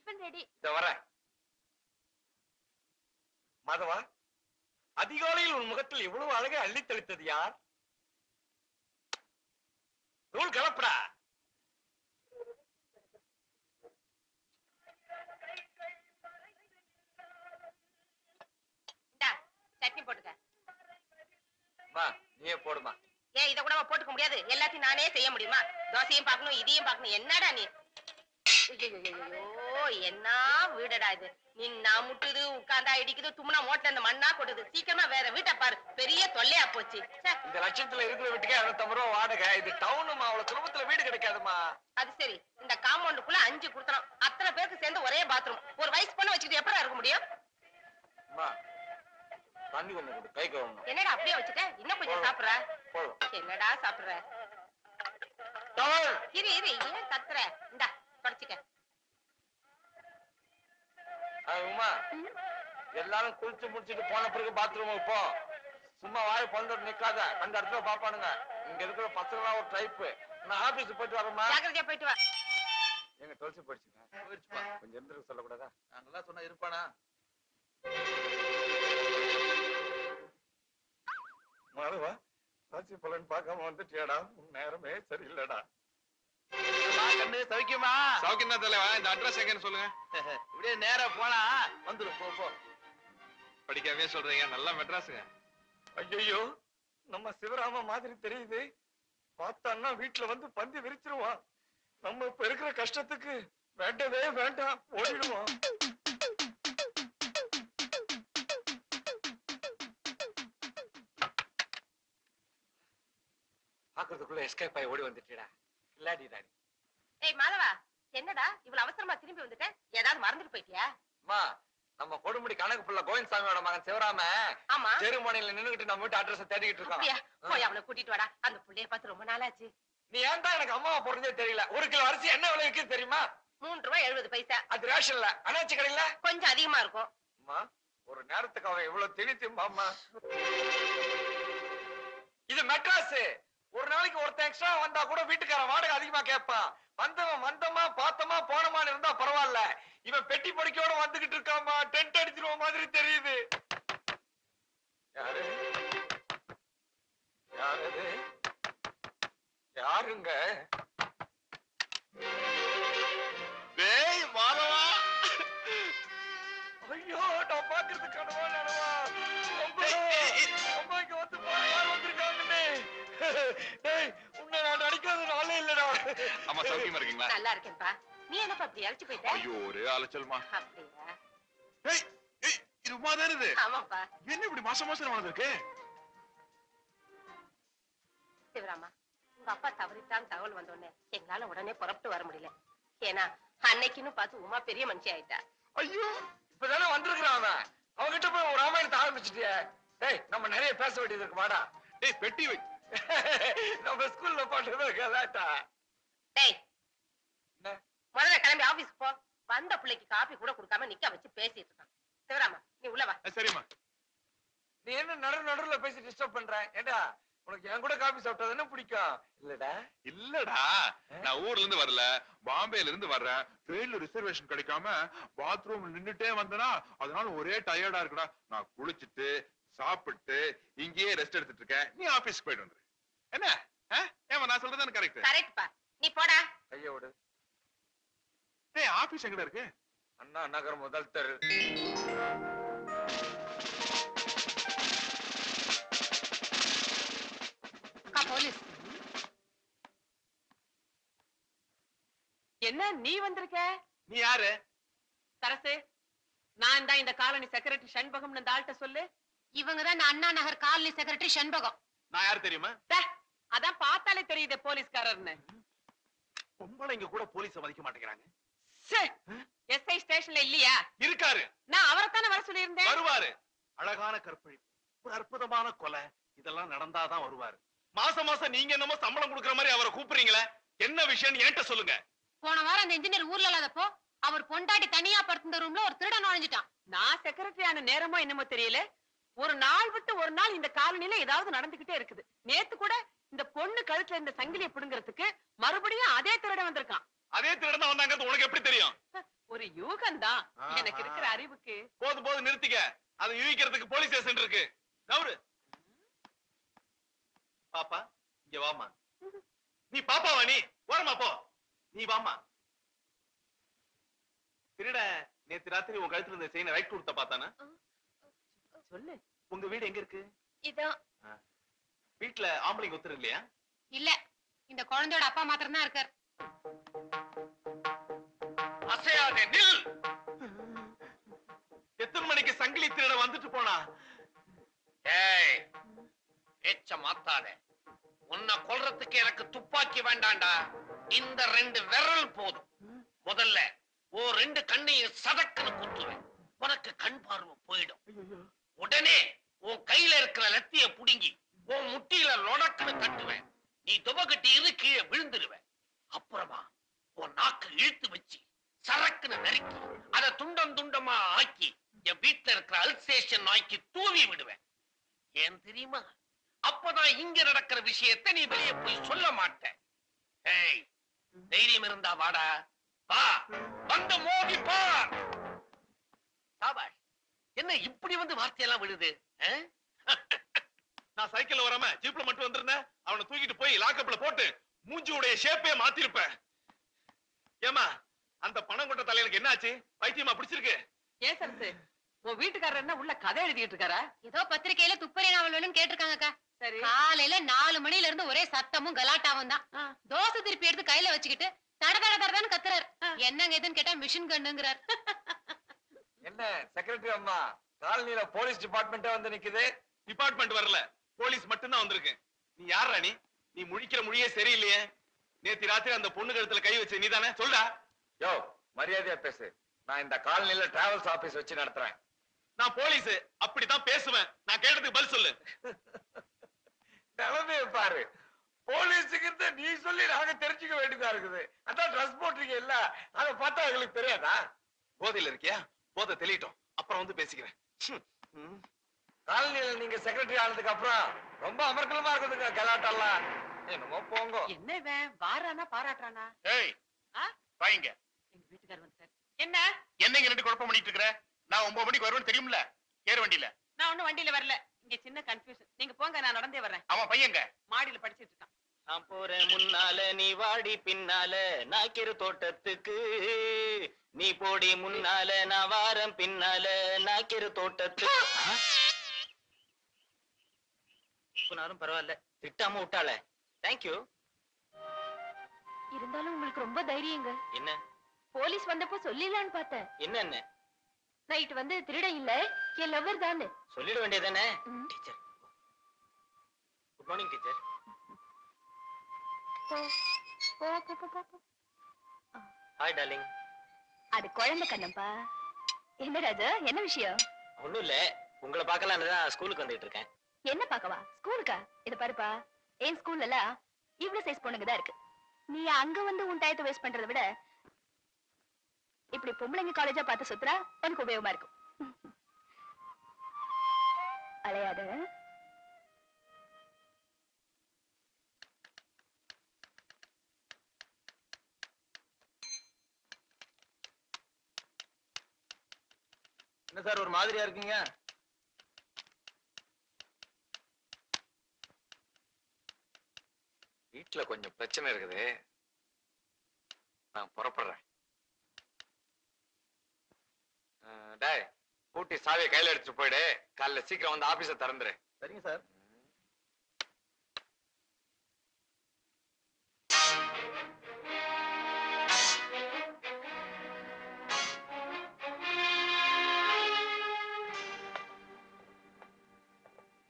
Tiffin ready. இத வரேன். மாதவா, அதிகாலையில் உன் முகத்தில் இவ்வளவு அழகை அள்ளி தெளித்தது யார்? தூள் கலப்படா. சட்னி போட்டுக்க. நீயே போடுமா. ஏன் இத கூட போட்டுக்க முடியாது? எல்லாத்தையும் நானே செய்ய முடியுமா? தோசையும் பார்க்கணும், இதையும் பார்க்கணும். என்னடா நீ? ஐயோ, என்ன வீடடா இது? நின்னா முட்டுது, உட்கார்ந்தா இடிக்குது, தும்னா மோட்ல இந்த மண்ணா கொட்டுது. சீக்கிரமா வேற வீட்டை பாரு. பெரிய தொல்லையா போச்சு. இந்த லட்சத்துல இருக்கிற வீட்டுக்கே 250 ரூபா வாடகை. இது டவுனுமா, அவ்வளவு சுலபத்துல வீடு கிடைக்காதுமா. அது சரி, இந்த காம்பவுண்டுக்குள்ள 5 குடுத்தணும். அத்தனை பேருக்கு சேர்ந்து ஒரே பாத்ரூம். ஒரு வயசு பொண்ணு வச்சுக்கிட்டு எப்படா இருக்க முடியும்? தண்ணி கொஞ்சம் கொடு, கை கழுவணும். என்னடா அப்படியே வச்சுட்ட? இன்னும் கொஞ்சம் சாப்பிடுற? என்னடா சாப்பிடுற? இரு இரு, ஏன் கத்துற? இந்தா தொடச்சிக்க. உமா, எல்லாரும் குளிச்சு முடிச்சுட்டு போன பிறகு பாத்ரூமுக்கு போ. சும்மா வாய் பந்தோடு நிக்காத, அந்த இடத்துல பாப்பானுங்க. இங்க இருக்கிற பசங்களாம் ஒரு டைப்பு. நான் ஆபீஸ் போயிட்டு வரேம்மா. ஜாக்கிரதையா போயிட்டு வா. எங்க தொலைச்சு போயிடுச்சுப்பா. கொஞ்சம் இருந்துருக்கு சொல்லக்கூடாதா? நாங்கெல்லாம் சொன்னா இருப்பானா? மாதவா, ராசி பலன் பார்க்காம வந்துட்டியாடா? நேரமே சரியில்லடா. சௌக்கியமா? சௌக்கியம் தான் தலைவா. இந்த அட்ரஸ் எங்கன்னு சொல்லுங்க. இப்படியே நேரா போனா வந்துடும். போ. படிக்காமே சொல்றீங்க, நல்லா மெட்ராஸுங்க. ஐயோ, நம்ம சிவராம மாதிரி தெரியுது. பார்த்தான்னா வீட்டுல வந்து பந்தி விரிச்சிருவான். நம்ம இப்ப இருக்கிற கஷ்டத்துக்கு வேண்டவே வேண்டாம், ஓடிடுவோம். பாக்குறதுக்குள்ள எஸ்கேப் ஆகி ஓடி வந்துட்டா. இல்லாடிடா. ஏய் மாதவா, என்னடா இவ்வளவு அவசரமா திரும்பி வந்துட்ட? ஏதாவது மறந்துட்டு போயிட்டியா? அம்மா, நம்ம கொடுமுடி கணக்கு புள்ள கோவிந்தசாமியோட மகன் சிவராம செருமனையில நின்னுகிட்டு நம்ம வீட்டு அட்ரஸ் தேடிக்கிட்டு இருக்கான். போய் அவனை கூட்டிட்டு வாடா. அந்த புள்ளைய பார்த்து ரொம்ப நாளாச்சு. நீ ஏன்டா எனக்கு அம்மாவை பொறுத்தே தெரியல? 1 கிலோ அரிசி என்ன விலை விற்குது தெரியுமா? 3 ரூபாய் 70 பைசா. அது ரேஷன்ல, அனாச்சி கடையில கொஞ்சம் அதிகமா இருக்கும். அம்மா, ஒரு நேரத்துக்கு அவன் இவ்வளவு திணித்தும்பாம்மா. இது மெட்ராஸ். ஒரு நாளைக்கு ஒருத்தன் எக்ஸ்ட்ரா வந்தா கூட வீட்டுக்காரன் வாடகை அதிகமா கேட்பான். வந்தவன் வந்தமா பார்த்தமா போனமான்னு இருந்தா பரவாயில்ல. இவன் பெட்டி படிக்கையோட வந்துகிட்டு இருக்காமா. டென்ட் அடிச்சிருவ மாதிரி தெரியுது. யாரு யாரு யாருங்க? டேய் மாதவா. ஐயோ, நான் பாக்குறது கனவா நனவா? அம்மா இங்க வந்து யார் வந்திருக்காங்கன்னு. டேய், உன்னை நான் நடிக்காத நாளே இல்லடா. அம்மா சௌக்கியமா இருக்கீங்களா? நல்லா இருக்கேன்ப்பா. நீ என்னப்பா அப்படி அழைச்சு போயிட்ட? ஐயோ, ஒரே அலைச்சல்மா. அப்படியா? ஏய் ஏய், இது உமா தானே இது? ஆமாப்பா. என்ன இப்படி மாசம் வளர்ந்துருக்கு? சிவராமா, உங்க அப்பா தவறிட்டான்னு தகவல் வந்தோடனே எங்களால உடனே புறப்பட்டு வர முடியல. ஏன்னா அன்னைக்குன்னு பார்த்து உமா பெரிய மனுஷி ஆயிட்டா. ஐயோ, இப்பதானே வந்திருக்கிறான் அவன். அவன்கிட்ட போய் ஒரு ராமாயணத்தை ஆரம்பிச்சுட்டிய. டேய், நம்ம நிறைய பேச வேண்டியது இருக்கு. வாடா. டேய், பெட்டி வை. நம்ம ஸ்கூல்ல பாட்டுறதா கலாட்டா. டேய், முதல்ல கிளம்பி ஆபீஸ்க்கு போ. வந்த பிள்ளைக்கு காபி கூட கொடுக்காம நிக்க வச்சு பேசிட்டு இருக்கான். சிவராமா, நீ உள்ள வா. சரிம்மா. நீ என்ன நடுவுல பேசி டிஸ்டர்ப் பண்ற? ஏண்டா, உனக்கு என் கூட காபி சாப்பிட்டா என்ன பிடிக்கும்? இல்லடா, நான் ஊர்ல இருந்து வரல, பாம்பேல இருந்து வர்றேன். ட்ரெயின்ல ரிசர்வேஷன் கிடைக்காம பாத்ரூம் நின்னுட்டே வந்தனா, அதனால ஒரே டயர்டா இருக்குடா. நான் குளிச்சுட்டு சாப்பிட்டு இங்கேயே ரெஸ்ட் எடுத்துட்டு இருக்கேன். நீ ஆபீஸ்க்கு போயிட்டு வந்துரு. என்ன? ஏமா நான் சொல்றது கரெக்ட்? கரெக்ட்பா. நீ போடா. கைய விடு. டேய், ஆபீஸ் எங்கடா இருக்கு? அண்ணா நகர் முதல் தெரு. போலீஸ். என்ன நீ வந்திருக்க? நீ யாரு? சரசு, நான் தான் இந்த காலனி செக்ரட்டரி சண்பகம். இந்த ஆள்கிட்ட சொல்லு. இவங்கதான் அண்ணா நகர் காலனி செக்ரட்டரி சண்பகம். நான் யாரு தெரியுமா? அதான் பார்த்தாலே தெரியுது போலீஸ்காரர்னு. பொம்பளைங்க கூட போலீஸ மதிக்க மாட்டேங்கிறாங்க. எஸ்ஐ ஸ்டேஷன்ல இல்லையா? இருக்காரு. நான் அவரைத்தானே வர சொல்லியிருந்தேன். வருவாரு. அழகான கற்பழிப்பு, ஒரு அற்புதமான கொலை, இதெல்லாம் நடந்தாதான் வருவாரு. மாசம் மாசம் நீங்க என்னமோ சம்பளம் கொடுக்கற மாதிரி அவரை கூப்பிடுறீங்களே, என்ன விஷயம் என்கிட்ட சொல்லுங்க. போன வாரம் அந்த இன்ஜினியர் ஊர்ல இல்லாதப்போ அவர் பொண்டாட்டி தனியா படுத்திருந்த ரூம்ல ஒரு திருடன் நுழைஞ்சிட்டான். நான் செக்ரட்டரி ஆன நேரமோ என்னமோ தெரியல, ஒரு நாள் விட்டு ஒரு நாள் இந்த காலனில ஏதாவது நடந்துகிட்டே இருக்குது. நேத்து கூட இந்த பொண்ணு கழுத்துல இந்த சங்கிலியை பிடுங்கிறதுக்கு மறுபடியும் அதே திருடன் வந்திருக்கான். அதே திருடன் வந்தாங்க, உனக்கு எப்படி தெரியும்? ஒரு யூக சொர்க்கம்தான் ஆஹா. எனக்கு இருக்கிற அறிவுக்கு. போதும் போதும் நிறுத்திக்க. அதை யூகிக்கிறதுக்கு போலீஸ் ஸ்டேஷன் இருக்கு. நவுரு. பாப்பா இங்க வாமா. நீ பாப்பாவா? நீ ஓரமா போ. நீ வாமா. திருட நேத்து ராத்திரி உன் கழுத்துல இருந்த செயினை ரைட் கொடுத்த பார்த்தானா? சொல்லு. உங்க வீடு எங்க இருக்கு? இதான். வீட்டுல ஆம்பளைங்க ஒத்துரு இல்லையா? இல்ல, இந்த குழந்தையோட அப்பா மாத்திரம் தான் இருக்கார். அசையாதே, நில். எத்தனை மணிக்கு சங்கிலி திருட வந்துட்டு போனா? ஏய், பேச்ச மாத்தாதே. உன்னை கொல்றதுக்கு எனக்கு துப்பாக்கி வேண்டாம்டா. இந்த 2 விரல் போதும். முதல்ல ஓ 2 கண்ணையும் சதக்குன்னு குத்துவேன். உனக்கு கண் பார்வை போயிடும். உடனே உன் கையில இருக்கிற லத்திய புடுங்கி உன் முட்டியில லொடக்குன்னு தட்டுவேன். நீ துபகட்டி இரு, கீழே விழுந்துருவேன். அப்புறமா உன் நாக்கு இழுத்து வச்சு சரக்குன்னு நறுக்கி அதை துண்டம் துண்டமா ஆக்கி என் வீட்டுல இருக்கிற அல்சேஷன் நாய்க்கு தூவி விடுவேன். ஏன் தெரியுமா? அப்பதான் இங்க நடக்கிற விஷயத்தை நீ வெளியே போய் சொல்ல மாட்ட. ஏய், தைரியம் இருந்தா வாடா. வா, வந்து மோதி பார். சாபாஷ். என்ன இப்படி வந்து வார்த்தையெல்லாம் விழுது? நான் சைக்கிள்ல வராம ஜீப்ல மட்டும் வந்திருந்தேன். அவனை தூக்கிட்டு போய் லாக்கப்ல போட்டு மூஞ்சியுடைய ஷேப்பே மாத்திருப்பேன். ஏமா, அந்த பணம் கொண்ட தலையிலுக்கு என்னாச்சு? பைத்தியமா பிடிச்சிருக்கு? ஏன் சரசு, உன் வீட்டுக்காரர் என்ன உள்ள கதை எழுதிட்டு இருக்காரா? ஏதோ பத்திரிக்கையில துப்பறி நாவல் வேணும்னு கேட்டிருக்காங்கக்கா. சரி. காலையில 4 மணில இருந்து ஒரே சத்தமும் கலாட்டாவும் தான். ஆ. தோசை திருப்பி எடுத்து கையில வச்சுக்கிட்டு தட தட தடன்னு கத்துறாரு. என்னங்க எதுன்னு கேட்டா மிஷின் கண்ணுங்கிறார். என்ன செக்ரட்டரி அம்மா, காலனில போலீஸ் டிபார்ட்மெண்டே வந்து நிக்குது. டிபார்ட்மெண்ட் வரல, போலீஸ் மட்டும்தான் வந்திருக்கு. நீ யாரா? நீ முழிக்கிற மொழியே சரியில்லையே. நேத்து ராத்திரி அந்த பொண்ணு கழுத்துல கை வச்சு நீ தானே? சொல்டா. யோ, மரியாதையா பேசு. நான் இந்த காலனில டிராவல்ஸ் ஆபீஸ் வச்சு நடத்துறேன். நான் போலீஸ், அப்படித்தான் பேசுவேன். நான் கேட்டதுக்கு பதில் சொல்லு. நிலைமைய பாரு. போலீஸுக்கு நீ சொல்லி நாங்க தெரிஞ்சுக்க வேண்டியதா இருக்குது. அதான் ட்ரெஸ் போட்டிருக்கீங்க இல்ல, அதை பார்த்தா எங்களுக்கு தெரியாதா? போதையில இருக்கியா? போதை தெளியட்டும், அப்புறம் வந்து பேசிக்கிறேன். காலனில நீங்க செக்ரட்டரி ஆனதுக்கு அப்புறம் ரொம்ப அமர்க்கலமா இருக்குதுங்க கலாட்டெல்லாம். என்னமோ போங்க. என்ன இவன் வாரானா பாராட்டுறானா? ஏய், ஆ? வாங்க. எங்க வீட்டுக்காரர் வந்துட்டாரு. என்ன? என்னங்க ரெண்டு குழப்பம் பண்ணிட்டு இருக்கிற? நான் 9 மணிக்கு வருவேன்னு தெரியும்ல, ஏற வண்டியில. நான் ஒண்ணும் வண்டியில வரல. இங்க சின்ன கன்ஃபியூஷன். நீங்க போங்க, நான் நடந்தே வர்றேன். அவன் பையங்க மாடியில படிச்சிட்டு இருக்கான். நான் போறேன் முன்னால, நீ வாடி பின்னால, நாக்கிற தோட்டத்துக்கு. நீ போடி முன்னால, நான் வாரம் பின்னால, நாக்கிற தோட்டத்துக்கு. சொன்னாலும் பரவாயில்ல, திட்டாம விட்டாள. தேங்க்யூ. இருந்தாலும் உங்களுக்கு ரொம்ப தைரியங்க. என்ன போலீஸ் வந்தப்போ சொல்லிடலான்னு பார்த்தேன். என்ன நைட் வந்து திருட இல்ல, என் லவ்வர் தானே. சொல்லிட வேண்டியதானே? ம். Teacher, good morning teacher. Hi darling. அது குழந்தை கண்ணப்பா. என்ன ராஜா, என்ன விஷயம்? ஒண்ணும் இல்ல, உங்களை பார்க்கலான்னு தான் ஸ்கூலுக்கு வந்துட்டு இருக்கேன். என்ன பாக்கவா? ஸ்கூலுக்கா? இத பாருப்பா, என் ஸ்கூல்ல எல்லாம் இவ்வளவு சைஸ் பொண்ணுங்க தான் இருக்கு. நீ அங்க வந்து உன் டயத்தை வேஸ்ட் பண்றதை விட இப்படி பொம்பளைங்க காலேஜா பார்த்து சுத்துறா உனக்கு உபயோகமா இருக்கும். அலையாத. என்ன சார் ஒரு மாதிரியா இருக்கீங்க? வீட்டுல கொஞ்சம் பிரச்சனை இருக்குது. நான் புறப்படுறேன். டேய், கூட்டி சாவியை கையில எடுத்துட்டு போயிடு. காலைல சீக்கிரம் வந்து ஆபீஸ திறந்துரு. சரிங்க சார்.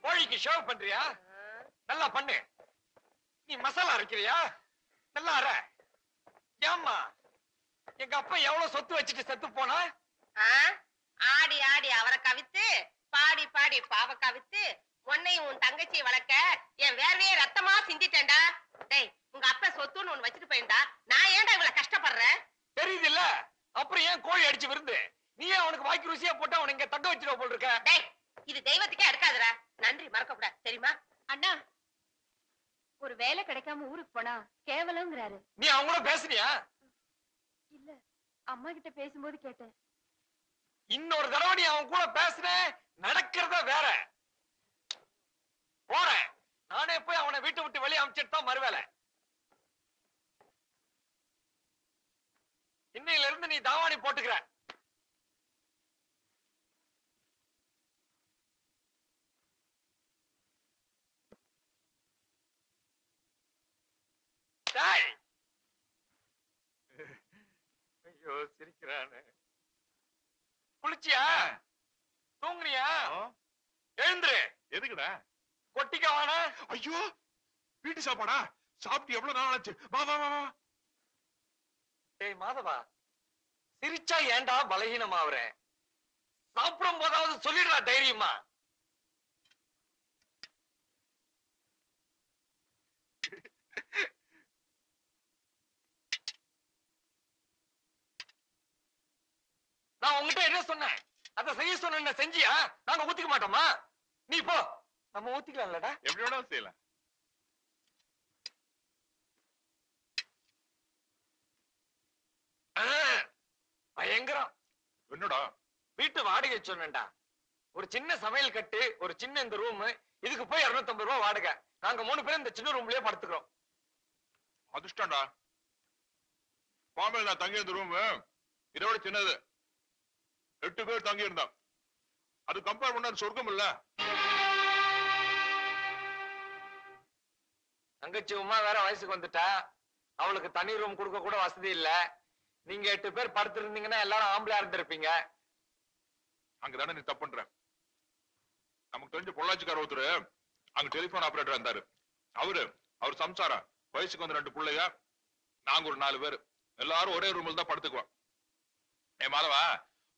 கோழிக்கு ஷேவ் பண்றியா? நல்லா பண்ணு. நீ மசாலா அரைக்கிறியா? நல்லா அரை. ஏம்மா, எங்க அப்பா எவ்வளவு சொத்து வச்சுட்டு செத்து போனா? ஆடி ஆடி அவரை கவித்து, பாடி பாடி பாவ கவித்து, உன்னையும் உன் தங்கச்சியை வளர்க்க என் வேர்வையே ரத்தமா சிந்திட்டேன்டா. டேய், உங்க அப்பா சொத்துன்னு ஒண்ணு வச்சுட்டு போயிருந்தா நான் ஏன்டா இவ்வளவு கஷ்டப்படுறேன்? தெரியுது இல்ல, அப்புறம் ஏன் கோழி அடிச்சு விருந்து? நீ ஏன் அவனுக்கு வாய்க்கு ருசியா போட்டு அவனை இங்க தக்க வச்சிருவ போல் இருக்க? டேய், இது தெய்வத்துக்கே அடுக்காதுடா. நன்றி மறக்க கூடாது, தெரியுமா? அண்ணா, ஒரு வேலை கிடைக்காம ஊருக்கு போனா கேவலங்கிறாரு. நீ அவங்க கூட பேசுனியா? இல்ல, அம்மா கிட்ட பேசும்போது கேட்டேன். இன்னொரு தடவை நீ அவன் கூட பேசுன நடக்கிறத வேற. போறேன், நானே போய் அவனை வீட்டை விட்டு வெளியே அனுப்பிச்சிட்டு தான் மறுவேலை. இன்னையில இருந்து நீ தாவாணி போட்டுக்கிற. டேய். ஐயோ சிரிக்கிறானே. குளிச்சியா? தூங்குனியா? எழுந்துரு. எதுக்குடா? கொட்டிக்க வாடா. ஐயோ, வீட்டு சாப்பாடா? சாப்பிட்டு எவ்வளவு நாள் ஆச்சு? வா வா வா வா. டேய் மாதவா, சிரிச்சா ஏன்டா பலகீனமாவறேன்? சாப்பிடும் போதாவது சொல்லிடுறா தைரியமா. நான் உங்ககிட்ட என்ன சொன்னேன்? அதை செய்ய சொன்ன செஞ்சியா? நாங்க ஊத்திக்க மாட்டோமா? நீ போ, நம்ம ஊத்திக்கலாம்லடா. எப்படி வேணாலும் செய்யலாம். பயங்கரம். என்னடா? வீட்டு வாடகை சொன்னேன்டா. ஒரு சின்ன சமையல் கட்டு, ஒரு சின்ன இந்த ரூம், இதுக்கு போய் 250 ரூபாய் வாடகை. நாங்க 3 பேரும் இந்த சின்ன ரூம்லயே படுத்துக்கிறோம். அதிர்ஷ்டம்டா. பாம்பேல நான் தங்கி இருந்த ரூம் இதோட சின்னது. 8 பேர் தங்கி இருந்தான். அது கம்பேர் பண்ணா சொர்க்கம் இல்ல. தங்கச்சி உமா வேற வயசுக்கு வந்துட்டா. அவளுக்கு தனி ரூம் கொடுக்க கூட வசதி இல்ல. நீங்க 8 பேர் படுத்திருந்தீங்கன்னா எல்லாரும் ஆம்பளையா இருந்திருப்பீங்க. அங்கதானே நீ தப்பு பண்ற. நமக்கு தெரிஞ்ச பொள்ளாச்சிக்கார ஒருத்தரு அங்க டெலிபோன் ஆபரேட்டர் இருந்தாரு. அவர் சம்சாரா, வயசுக்கு வந்து 2 பிள்ளைங்க, நாங்க ஒரு 4 பேர், எல்லாரும் ஒரே ரூம்ல தான் படுத்துக்குவோம். மாதவா,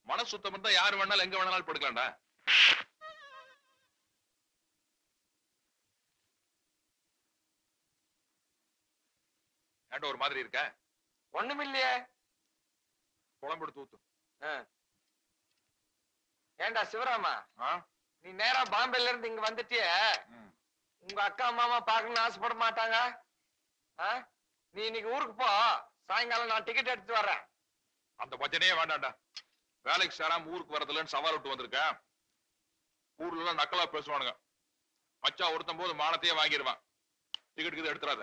மன சுத்தம் இருந்தா யாரு வேணாலும் எங்க வேணாலும் படுக்கலாம்டா. ஏன்டா ஒரு மாதிரி இருக்க? ஒண்ணுமில்லையே. குழம்பு எடுத்து ஊத்து. ஏண்டா சிவராமா, நீ நேரா பாம்பேல இருந்து இங்க வந்துட்டிய, உங்க அக்கா மாமா பாக்கணும்னு ஆசைப்பட மாட்டாங்க? நீ இன்னைக்கு ஊருக்கு போ, சாயங்காலம் நான் டிக்கெட் எடுத்து வர்றேன். அந்த பஜனையே வேண்டாம்டா. வேலைக்கு சேராம ஊருக்கு வரதுலன்னு சவால் விட்டு வந்திருக்கேன். ஊர்ல எல்லாம் நக்கலா பேசுவானுங்க. மச்சா ஒருத்தம் போது மானத்தையே வாங்கிடுவான். டிக்கெட்டுக்கு எடுத்துறாத.